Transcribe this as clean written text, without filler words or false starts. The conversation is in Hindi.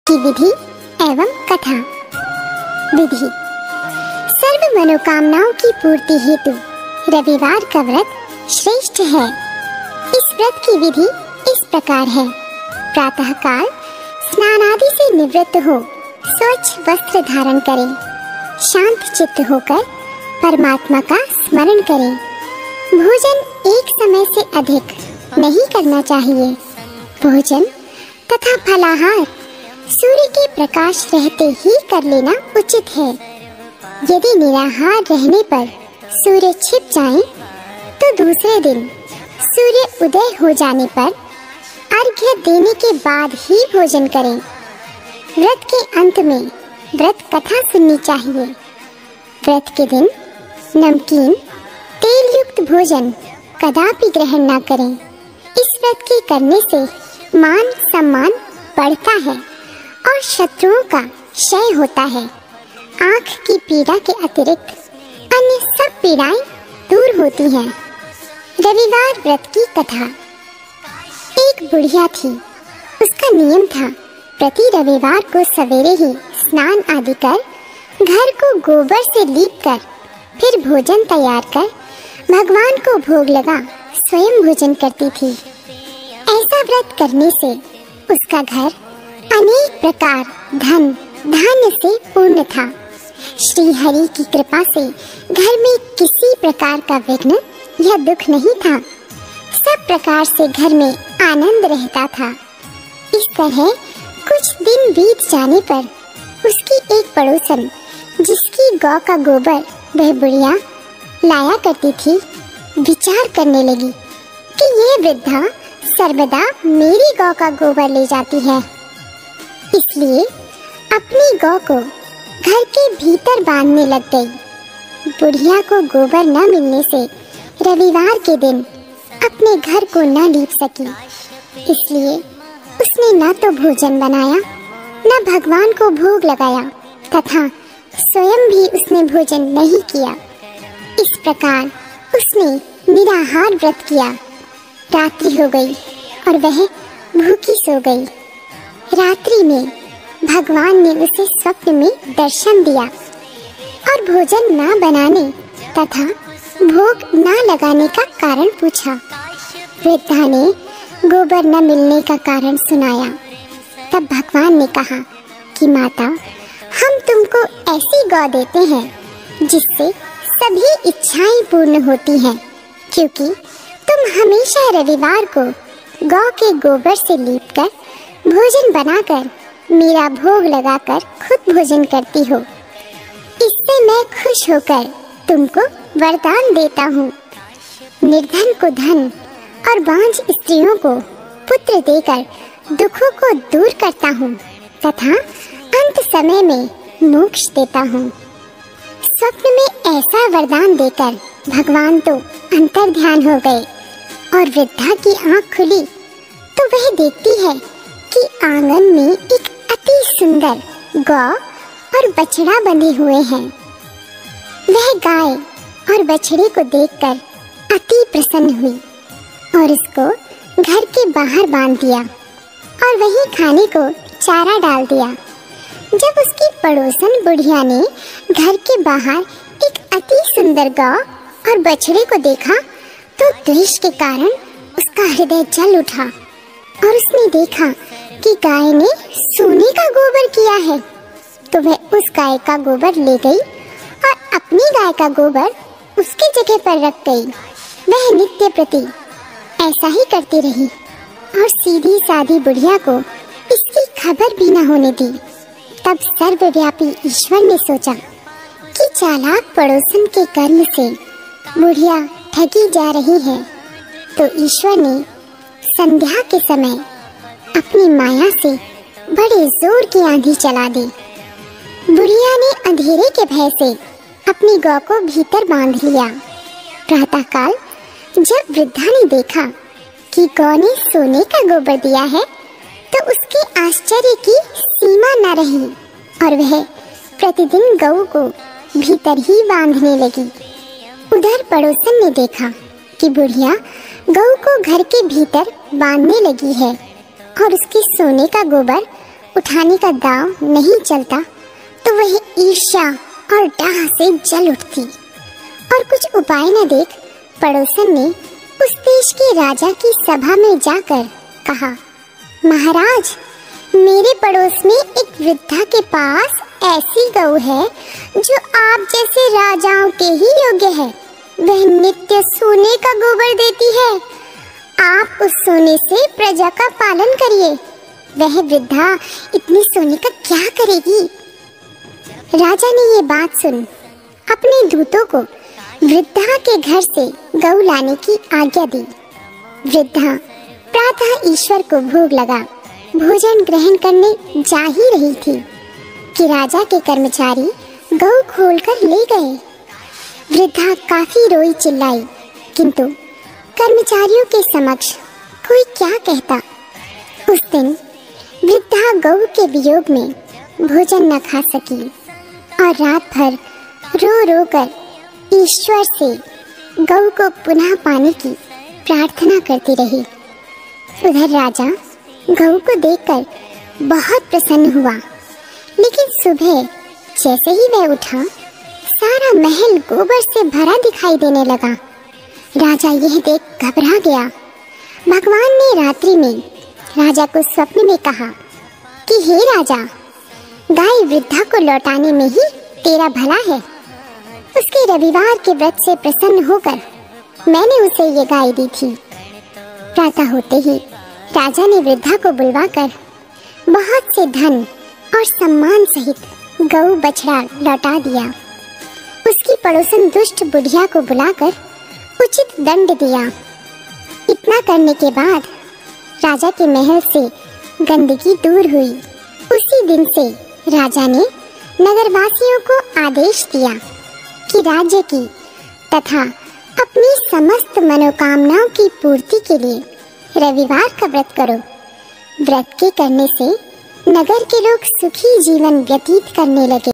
की विधि एवं कथा। विधि। सर्व मनोकामनाओं की पूर्ति हेतु रविवार का व्रत श्रेष्ठ है। इस व्रत की विधि इस प्रकार है। प्रातः काल स्नान आदि से निवृत्त हो स्वच्छ वस्त्र धारण करें। शांत चित्त होकर परमात्मा का स्मरण करें। भोजन एक समय से अधिक नहीं करना चाहिए। भोजन तथा फलाहार सूर्य के प्रकाश रहते ही कर लेना उचित है। यदि निराहार रहने पर सूर्य छिप जाए तो दूसरे दिन सूर्य उदय हो जाने पर अर्घ्य देने के बाद ही भोजन करें। व्रत के अंत में व्रत कथा सुननी चाहिए। व्रत के दिन नमकीन तेल युक्त भोजन कदापि ग्रहण न करें। इस व्रत के करने से मान सम्मान बढ़ता है और शत्रुओं का क्षय होता है। आँख की पीड़ा के अतिरिक्त अन्य सब पीड़ाएं दूर होती हैं। रविवार व्रत की कथा। एक बुढ़िया थी। उसका नियम था प्रति रविवार को सवेरे ही स्नान आदि कर घर को गोबर से लीप कर फिर भोजन तैयार कर भगवान को भोग लगा स्वयं भोजन करती थी। ऐसा व्रत करने से उसका घर अनेक प्रकार धन धान्य से पूर्ण था। श्री हरि की कृपा से घर में किसी प्रकार का विघ्न या दुख नहीं था। सब प्रकार से घर में आनंद रहता था। इस तरह कुछ दिन बीत जाने पर उसकी एक पड़ोसन जिसकी गौ का गोबर वह बुढ़िया लाया करती थी विचार करने लगी कि यह वृद्धा सर्वदा मेरी गौ का गोबर ले जाती है। इसलिए अपनी गौ को घर के भीतर बांधने लग गई। बुढ़िया को गोबर न मिलने से रविवार के दिन अपने घर को न लीप सकी। इसलिए उसने न तो भोजन बनाया न भगवान को भोग लगाया तथा स्वयं भी उसने भोजन नहीं किया। इस प्रकार उसने निराहार व्रत किया। रात्रि हो गई और वह भूखी सो गई। रात्रि में भगवान ने उसे स्वप्न में दर्शन दिया और भोजन न बनाने तथा भोग न लगाने का कारण पूछा। वृद्धा ने गोबर न मिलने का कारण सुनाया। तब भगवान ने कहा कि माता, हम तुमको ऐसी गौ देते हैं जिससे सभी इच्छाएं पूर्ण होती हैं, क्योंकि तुम हमेशा रविवार को गौ के गोबर से लीपकर भोजन बनाकर मेरा भोग लगाकर खुद भोजन करती हो। इससे मैं खुश होकर तुमको वरदान देता हूँ। निर्धन को धन और बांझ स्त्रियों को पुत्र देकर दुखों को दूर करता हूँ तथा अंत समय में मोक्ष देता हूँ। स्वप्न में ऐसा वरदान देकर भगवान तो अंतर ध्यान हो गए और वृद्धा की आंख खुली तो वह देखती है कि आंगन में एक अति सुंदर गौ और बछड़ा बंधे हुए हैं। वह गाय और बछड़े को देखकर अति प्रसन्न हुई और उसको घर के बाहर बांध दिया और वहीं खाने को चारा डाल दिया। जब उसकी पड़ोसन बुढ़िया ने घर के बाहर एक अति सुंदर गौ और बछड़े को देखा तो द्वेष के कारण उसका हृदय जल उठा और उसने देखा कि गाय ने सोने का गोबर किया है। तो वह उस गाय का गोबर ले गई और अपनी गाय का गोबर उसकी जगह पर रख गई। वह नित्य प्रति ऐसा ही करती रही और सीधी सादी बुढ़िया को इसकी खबर भी न होने दी। तब सर्वव्यापी ईश्वर ने सोचा कि चालाक पड़ोसन के कर्म से बुढ़िया ठगी जा रही है, तो ईश्वर ने संध्या के समय अपनी माया से बड़े जोर की आंधी चला दी। बुढ़िया ने अंधेरे के भय से अपनी गौ को भीतर बांध लिया। प्रातःकाल जब वृद्धा ने देखा कि गौ ने सोने का गोबर दिया है तो उसके आश्चर्य की सीमा न रही और वह प्रतिदिन गऊ को भीतर ही बांधने लगी। उधर पड़ोसन ने देखा कि बुढ़िया गऊ को घर के भीतर बांधने लगी है और उसके सोने का गोबर उठाने का दांव नहीं चलता तो वह ईर्ष्या और डाह से जल उठती। और कुछ उपाय न देख पड़ोसन ने उस देश के राजा की सभा में जाकर कहा, महाराज, मेरे पड़ोस में एक वृद्धा के पास ऐसी गऊ है जो आप जैसे राजाओं के ही योग्य है। वह नित्य सोने का गोबर देती है। आप उस सोने से प्रजा का पालन करिए। वह वृद्धा इतनी सोने का क्या करेगी? राजा ने ये बात सुन अपने दूतों को वृद्धा के घर से गऊ लाने की आज्ञा दी। वृद्धा प्रातः ईश्वर को भोग लगा भोजन ग्रहण करने जा ही रही थी कि राजा के कर्मचारी गऊ खोलकर ले गए। वृद्धा काफी रोई चिल्लाई, किंतु कर्मचारियों के समक्ष कोई क्या कहता। उस दिन वृद्धा गऊ के वियोग में भोजन न खा सकी और रात भर रो रो कर ईश्वर से गऊ को पुनः पाने की प्रार्थना करती रही। उधर राजा गऊ को देखकर बहुत प्रसन्न हुआ, लेकिन सुबह जैसे ही वह उठा सारा महल गोबर से भरा दिखाई देने लगा। राजा यह देख घबरा गया। भगवान ने रात्रि में राजा को स्वप्न में कहा कि हे राजा, गाय वृद्धा को लौटाने में ही तेरा भला है। उसके रविवार के व्रत से प्रसन्न होकर मैंने उसे ये गाय दी थी। प्रातः होते ही राजा ने वृद्धा को बुलवाकर बहुत से धन और सम्मान सहित गऊ बछड़ा लौटा दिया। उसकी पड़ोसन दुष्ट बुढ़िया को बुलाकर उचित दंड दिया। इतना करने के बाद राजा के महल से गंदगी दूर हुई। उसी दिन से राजा ने नगरवासियों को आदेश दिया कि राज्य की तथा अपनी समस्त मनोकामनाओं की पूर्ति के लिए रविवार का व्रत करो। व्रत के करने से नगर के लोग सुखी जीवन व्यतीत करने लगे।